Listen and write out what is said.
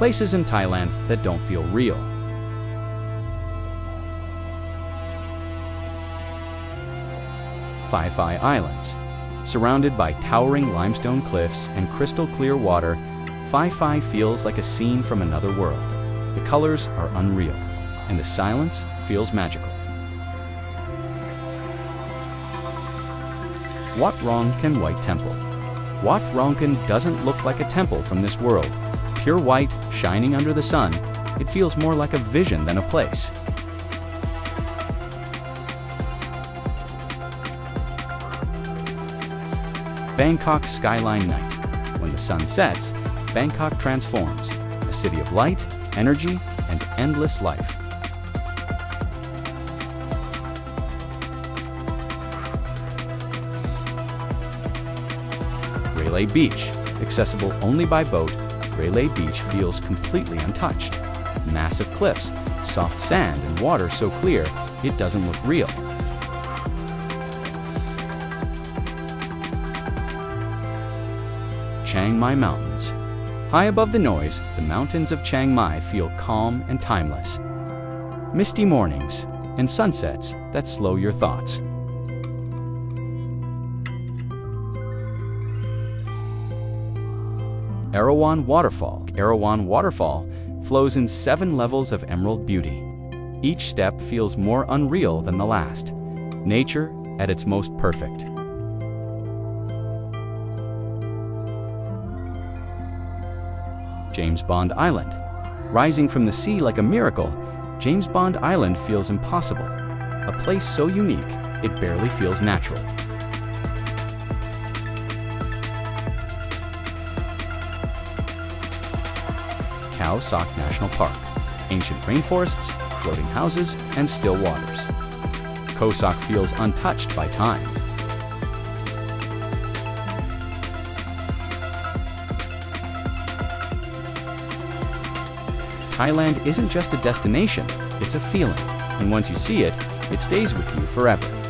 places in Thailand that don't feel real. Phi Phi Islands. Surrounded by towering limestone cliffs and crystal clear water, Phi Phi feels like a scene from another world. The colors are unreal, and the silence feels magical. Wat Rong Khun White Temple. Wat Rong Khun doesn't look like a temple from this world. Pure white, shining under the sun, it feels more like a vision than a place. Bangkok Skyline Night. When the sun sets, Bangkok transforms, a city of light, energy, and endless life. Railay Beach. Accessible only by boat, Railay Beach feels completely untouched. Massive cliffs, soft sand, and water so clear, it doesn't look real. Chiang Mai Mountains. High above the noise, the mountains of Chiang Mai feel calm and timeless. Misty mornings and sunsets that slow your thoughts. Erawan Waterfall. Erawan Waterfall flows in 7 levels of emerald beauty. Each step feels more unreal than the last. Nature at its most perfect. James Bond Island. Rising from the sea like a miracle, James Bond Island feels impossible. A place so unique, it barely feels natural. Khao Sok National Park. Ancient rainforests, floating houses, and still waters. Khao Sok feels untouched by time. Thailand isn't just a destination, it's a feeling, and once you see it, it stays with you forever.